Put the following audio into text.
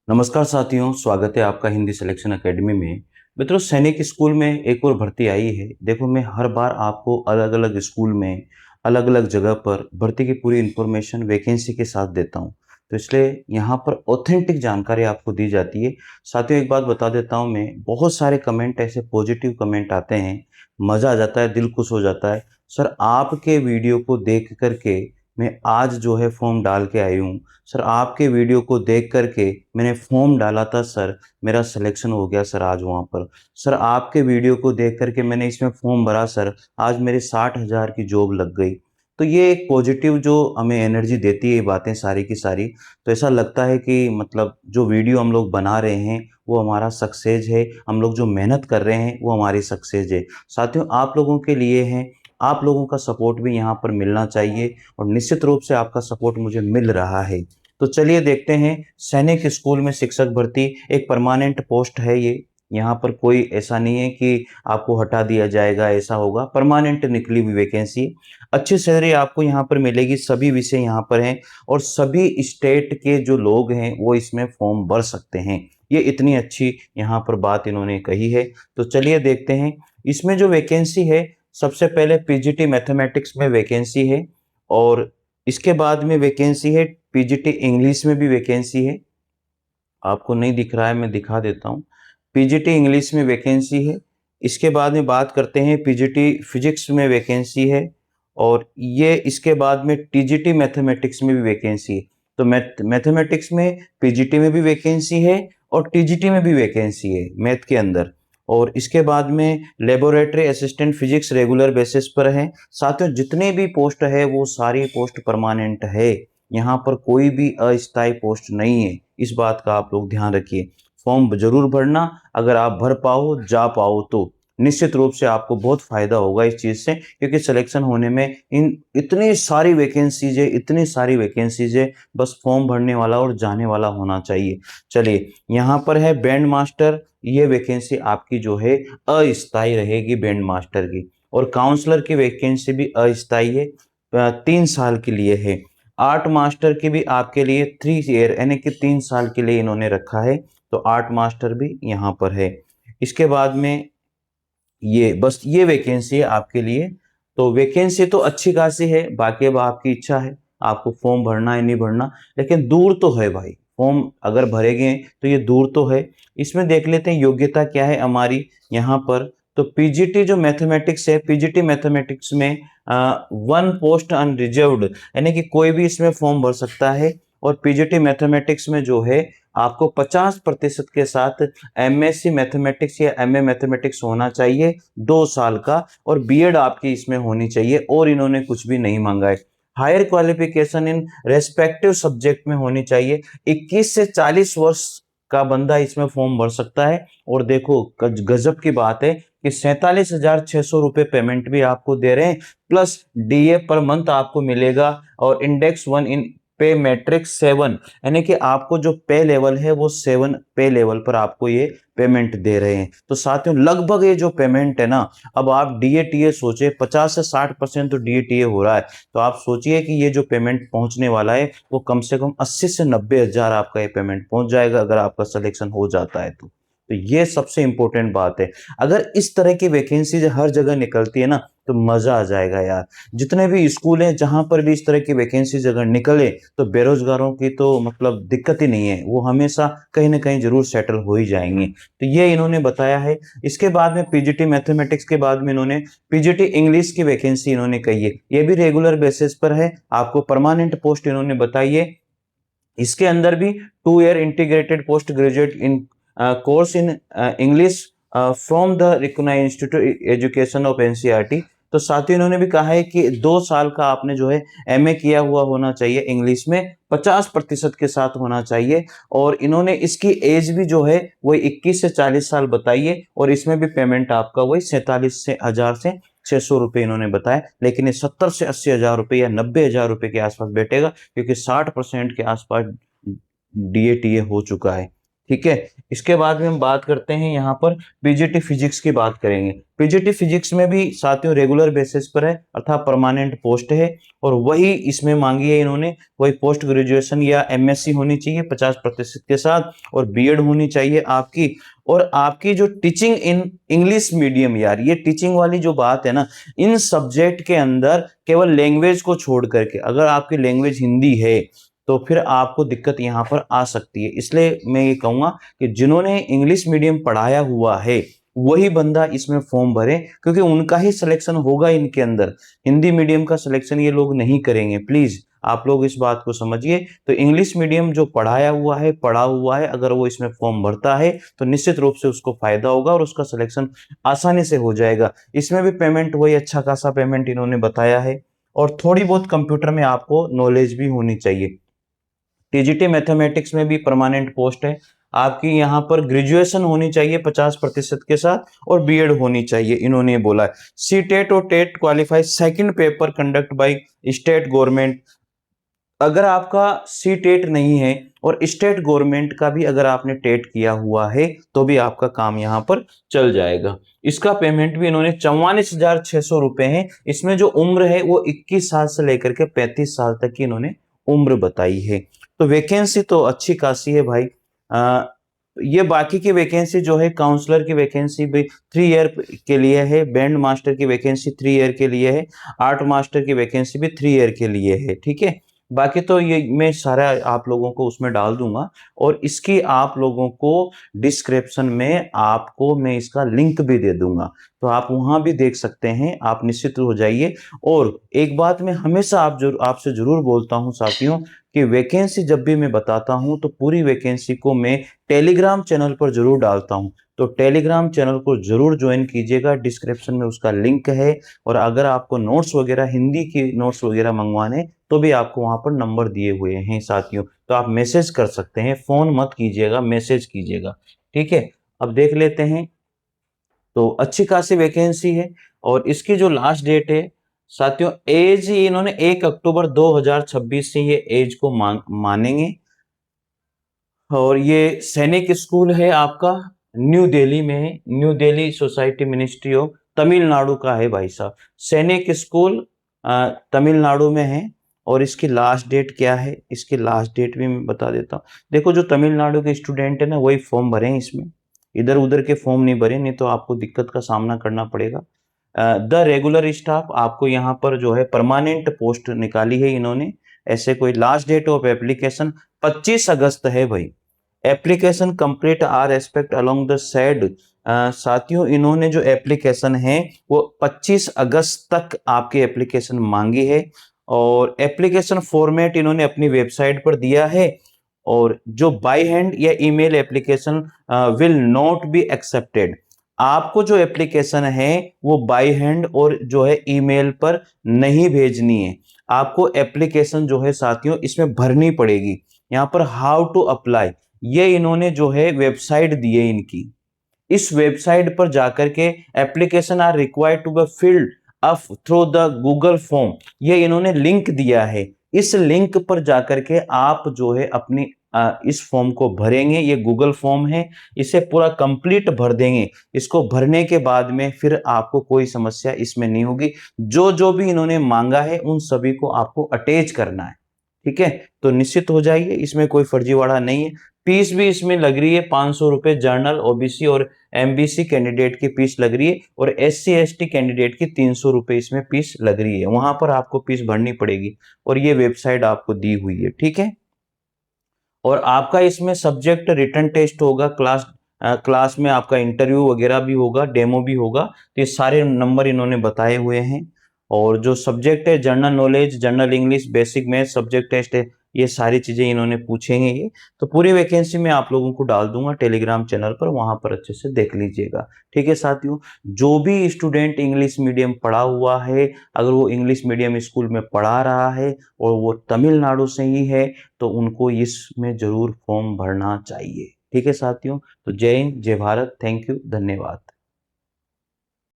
नमस्कार साथियों, स्वागत है आपका हिंदी सिलेक्शन एकेडमी में। मित्रों, सैनिक स्कूल में एक और भर्ती आई है। देखो, मैं हर बार आपको अलग अलग स्कूल में अलग अलग जगह पर भर्ती की पूरी इन्फॉर्मेशन वैकेंसी के साथ देता हूं, तो इसलिए यहाँ पर ऑथेंटिक जानकारी आपको दी जाती है। साथियों, एक बात बता देता हूं, मैं बहुत सारे कमेंट ऐसे पॉजिटिव कमेंट आते हैं, मज़ा आ जाता है, दिल खुश हो जाता है। सर, आपके वीडियो को देख करके मैं आज जो है फॉर्म डाल के आई हूँ। सर, आपके वीडियो को देख करके मैंने फॉर्म डाला था सर, मेरा सिलेक्शन हो गया सर आज वहाँ पर। सर, आपके वीडियो को देख करके मैंने इसमें फॉर्म भरा सर, आज मेरे 60,000 की जॉब लग गई। तो ये एक पॉजिटिव जो हमें एनर्जी देती है ये बातें सारी की सारी। तो ऐसा लगता है कि मतलब जो वीडियो हम लोग बना रहे हैं वो हमारा सक्सेस है, हम लोग जो मेहनत कर रहे हैं वो हमारी सक्सेस है। साथियों, आप लोगों के लिए है, आप लोगों का सपोर्ट भी यहाँ पर मिलना चाहिए और निश्चित रूप से आपका सपोर्ट मुझे मिल रहा है। तो चलिए देखते हैं। सैनिक स्कूल में शिक्षक भर्ती एक परमानेंट पोस्ट है ये। यहाँ पर कोई ऐसा नहीं है कि आपको हटा दिया जाएगा, ऐसा होगा, परमानेंट निकली हुई वैकेंसी। अच्छी सैलरी आपको यहाँ पर मिलेगी, सभी विषय यहाँ पर हैं और सभी स्टेट के जो लोग हैं वो इसमें फॉर्म भर सकते हैं। ये इतनी अच्छी यहाँ पर बात इन्होंने कही है। तो चलिए देखते हैं इसमें जो वैकेंसी है। सबसे पहले पीजीटी मैथमेटिक्स में वैकेंसी है और इसके बाद में वैकेंसी है पीजीटी इंग्लिश में भी वैकेंसी है। आपको नहीं दिख रहा है, मैं दिखा देता हूँ। पीजीटी इंग्लिश में वैकेंसी है। इसके बाद में बात करते हैं पीजीटी फिजिक्स में वैकेंसी है और ये इसके बाद में टीजीटी मैथमेटिक्स में भी वैकेंसी है। तो मैथमेटिक्स में पीजीटी में भी वैकेंसी है और टीजीटी में भी वैकेंसी है मैथ के अंदर। और इसके बाद में laboratory assistant physics regular basis पर है। साथियों, जितने भी पोस्ट है वो सारी पोस्ट परमानेंट है, यहाँ पर कोई भी अस्थायी पोस्ट नहीं है। इस बात का आप लोग ध्यान रखिए। फॉर्म जरूर भरना, अगर आप भर पाओ जा पाओ तो निश्चित रूप से आपको बहुत फायदा होगा इस चीज से, क्योंकि सिलेक्शन होने में इन इतनी सारी वैकेंसीज है, इतनी सारी वैकेंसीज है, बस फॉर्म भरने वाला और जाने वाला होना चाहिए। चलिए, यहाँ पर है बैंड मास्टर। ये वैकेंसी आपकी जो है अस्थायी रहेगी बैंड मास्टर की। और काउंसलर की वैकेंसी भी अस्थायी है, 3 साल के लिए है। आर्ट मास्टर की भी आपके लिए 3 ईयर यानी कि 3 साल के लिए इन्होंने रखा है। तो आर्ट मास्टर भी यहाँ पर है। इसके बाद में ये बस ये वैकेंसी है आपके लिए। तो वैकेंसी तो अच्छी खासी है, बाकी अब आपकी इच्छा है आपको फॉर्म भरना है नहीं भरना। लेकिन दूर तो है भाई, फॉर्म अगर भरेंगे तो ये दूर तो है। इसमें देख लेते हैं योग्यता क्या है हमारी यहाँ पर। तो पीजीटी जो मैथमेटिक्स है, पीजीटी मैथमेटिक्स में 1 पोस्ट अनरिजर्व्ड, यानी कि कोई भी इसमें फॉर्म भर सकता है। और पीजीटी मैथमेटिक्स में जो है आपको 50% के साथ एमएससी मैथमेटिक्स या एमए मैथमेटिक्स होना चाहिए 2 साल का, और बीएड आपकी इसमें होनी चाहिए, और इन्होंने कुछ भी नहीं मांगा है। Higher qualification in respective subject में होनी चाहिए। 21 से 40 वर्ष का बंदा इसमें फॉर्म भर सकता है। और देखो, गजब की बात है कि 47,600 रुपये पेमेंट भी आपको दे रहे हैं, प्लस डीए पर मंथ आपको मिलेगा। और इंडेक्स 1 इन पे मैट्रिक्स 7, यानी कि आपको जो पे लेवल है वो 7 पे लेवल पर आपको ये पेमेंट दे रहे हैं। तो साथियों, लगभग ये जो पेमेंट है ना, अब आप डीएटीए सोचे, 50 से 60% तो डीएटीए हो रहा है। तो आप सोचिए कि ये जो पेमेंट पहुंचने वाला है वो कम से कम 80 से 90,000 आपका ये पेमेंट पहुंच जाएगा अगर आपका सिलेक्शन हो जाता है तो ये सबसे इंपॉर्टेंट बात है। अगर इस तरह की वैकेंसी हर जगह निकलती है ना, तो मजा आ जाएगा यार। जितने भी स्कूल हैं जहां पर भी इस तरह की वैकेंसी अगर निकले तो बेरोजगारों की तो मतलब दिक्कत ही नहीं है, वो हमेशा कहीं ना कहीं जरूर सेटल हो ही जाएंगे। तो ये इन्होंने बताया है। इसके बाद में पीजीटी मैथमेटिक्स के बाद में इन्होंने पीजीटी इंग्लिश की वैकेंसी इन्होंने कही है। ये भी रेगुलर बेसिस पर है, आपको परमानेंट पोस्ट इन्होंने बताई है। इसके अंदर भी 2 year integrated post graduate in course in English from the recognised institute education of NCERT. तो साथ ही इन्होंने भी कहा है कि 2 साल का आपने जो है एमए किया हुआ होना चाहिए इंग्लिश में, 50% के साथ होना चाहिए। और इन्होंने इसकी एज भी जो है वही 21 से 40 साल बताई है। और इसमें भी पेमेंट आपका वही 47,000 से 600 रुपये इन्होंने बताया। लेकिन ये 70 से 80,000 रुपये या 90,000 रुपये के आसपास बैठेगा, क्योंकि 60% के आसपास डीएटीए हो चुका है। ठीक है। इसके बाद में हम बात करते हैं यहाँ पर पीजीटी फिजिक्स की बात करेंगे। पीजीटी फिजिक्स में भी साथियों रेगुलर बेसिस पर है, अर्थात परमानेंट पोस्ट है, और वही इसमें मांगी है इन्होंने, वही पोस्ट ग्रेजुएशन या एमएससी होनी चाहिए 50% के साथ, और बीएड होनी चाहिए आपकी। और आपकी जो टीचिंग इन इंग्लिश मीडियम, यार ये टीचिंग वाली जो बात है ना, इन सब्जेक्ट के अंदर केवल लैंग्वेज को छोड़ करके, अगर आपकी लैंग्वेज हिंदी है तो फिर आपको दिक्कत यहाँ पर आ सकती है। इसलिए मैं ये कहूंगा कि जिन्होंने इंग्लिश मीडियम पढ़ाया हुआ है वही बंदा इसमें फॉर्म भरे, क्योंकि उनका ही सिलेक्शन होगा इनके अंदर। हिंदी मीडियम का सिलेक्शन ये लोग नहीं करेंगे, प्लीज आप लोग इस बात को समझिए। तो इंग्लिश मीडियम जो पढ़ाया हुआ है, पढ़ा हुआ है, अगर वो इसमें फॉर्म भरता है तो निश्चित रूप से उसको फायदा होगा और उसका सिलेक्शन आसानी से हो जाएगा। इसमें भी पेमेंट वही अच्छा खासा पेमेंट इन्होंने बताया है, और थोड़ी बहुत कंप्यूटर में आपको नॉलेज भी होनी चाहिए। टीजीटी मैथमेटिक्स में भी परमानेंट पोस्ट है आपकी। यहाँ पर ग्रेजुएशन होनी चाहिए 50% के साथ, और बीएड होनी चाहिए इन्होंने बोला है। सी टेट और TET qualify second paper conduct by state government. अगर आपका सी टेट नहीं है और स्टेट गवर्नमेंट का भी अगर आपने टेट किया हुआ है तो भी आपका काम यहाँ पर चल जाएगा। इसका पेमेंट भी इन्होंने 44,600 रुपए है। इसमें जो उम्र है वो 21 साल से लेकर के 35 साल तक की इन्होंने उम्र बताई है। तो वैकेंसी तो अच्छी खासी है भाई। ये बाकी की वैकेंसी जो है, काउंसलर की वैकेंसी भी 3 ईयर के लिए है, बैंड मास्टर की वैकेंसी 3 ईयर के लिए है, आर्ट मास्टर की वैकेंसी भी 3 ईयर के लिए है, ठीक है। बाकी तो ये मैं सारा आप लोगों को उसमें डाल दूंगा, और इसकी आप लोगों को डिस्क्रिप्शन में आपको मैं इसका लिंक भी दे दूंगा, तो आप वहां भी देख सकते हैं, आप निश्चित हो जाइए। और एक बात मैं हमेशा आपसे जरूर बोलता हूं साथियों, कि वैकेंसी जब भी मैं बताता हूं तो पूरी वैकेंसी को मैं टेलीग्राम चैनल पर जरूर डालता हूं। तो टेलीग्राम चैनल को जरूर ज्वाइन कीजिएगा, डिस्क्रिप्शन में उसका लिंक है। और अगर आपको नोट्स वगैरह, हिंदी की नोट्स वगैरह मंगवाने, तो भी आपको वहां पर नंबर दिए हुए हैं साथियों, तो आप मैसेज कर सकते हैं, फोन मत कीजिएगा, मैसेज कीजिएगा, ठीक है। अब देख लेते हैं। तो अच्छी खासी वैकेंसी है, और इसकी जो लास्ट डेट है साथियों, एज इन्होंने 1 अक्टूबर 2026 से ये एज को मानेंगे। और ये सैनिक स्कूल है आपका, न्यू दिल्ली में है, new Delhi society ministry of Tamil Nadu का है भाई साहब। सैनिक स्कूल तमिलनाडु में है। और इसकी लास्ट डेट क्या है, इसकी लास्ट डेट भी मैं बता देता हूँ। देखो, जो तमिलनाडु के स्टूडेंट है ना, वही फॉर्म भरे हैं इसमें, इधर उधर के फॉर्म नहीं भरे, नहीं तो आपको दिक्कत का सामना करना पड़ेगा। द रेगुलर स्टाफ, आपको यहाँ पर जो है परमानेंट पोस्ट निकाली है इन्होंने, ऐसे कोई लास्ट डेट ऑफ एप्लीकेशन 25 अगस्त है भाई। Application complete are aspect along the said. साथियों, इन्होंने जो एप्लीकेशन है वो 25 अगस्त तक आपकी एप्लीकेशन मांगी है, और एप्लीकेशन फॉर्मेट इन्होंने अपनी वेबसाइट पर दिया है। और जो बाय हैंड या email application will not be accepted. आपको जो एप्लीकेशन है वो बाय हैंड और जो है ईमेल पर नहीं भेजनी है। आपको एप्लीकेशन जो है साथियों इसमें भरनी पड़ेगी। यहाँ पर हाउ टू अप्लाई, ये इन्होंने जो है वेबसाइट दी है इनकी, इस वेबसाइट पर जाकर के application are required to be filled up through the Google form, ये इन्होंने लिंक दिया है। इस लिंक पर जाकर के आप जो है अपनी इस फॉर्म को भरेंगे। ये गूगल फॉर्म है, इसे पूरा कंप्लीट भर देंगे। इसको भरने के बाद में फिर आपको कोई समस्या इसमें नहीं होगी। जो जो भी इन्होंने मांगा है उन सभी को आपको अटैच करना है, ठीक है। तो निश्चित हो जाइए, इसमें कोई फर्जीवाड़ा नहीं है। फीस भी इसमें लग रही है 500 रुपए, जर्नल, ओबीसी और एमबीसी कैंडिडेट की फीस लग रही है, और एससी एसटी कैंडिडेट की 300 रुपए इसमें फीस लग रही है। वहां पर आपको फीस भरनी पड़ेगी, और ये वेबसाइट आपको दी हुई है, ठीक है। और आपका इसमें सब्जेक्ट रिटन टेस्ट होगा, क्लास में आपका इंटरव्यू वगैरह भी होगा, डेमो भी होगा। तो ये सारे नंबर इन्होंने बताए हुए हैं। और जो सब्जेक्ट है, general knowledge, general English, basic math subject test है, ये सारी चीजें इन्होंने पूछेंगे ये। तो पूरी वैकेंसी मैं आप लोगों को डाल दूंगा टेलीग्राम चैनल पर, वहां पर अच्छे से देख लीजिएगा, ठीक है साथियों। जो भी स्टूडेंट इंग्लिश मीडियम पढ़ा हुआ है, अगर वो इंग्लिश मीडियम स्कूल में पढ़ा रहा है और वो तमिलनाडु से ही है, तो उनको इसमें जरूर फॉर्म भरना चाहिए, ठीक है साथियों। तो जय हिंद, जय भारत, थैंक यू, धन्यवाद।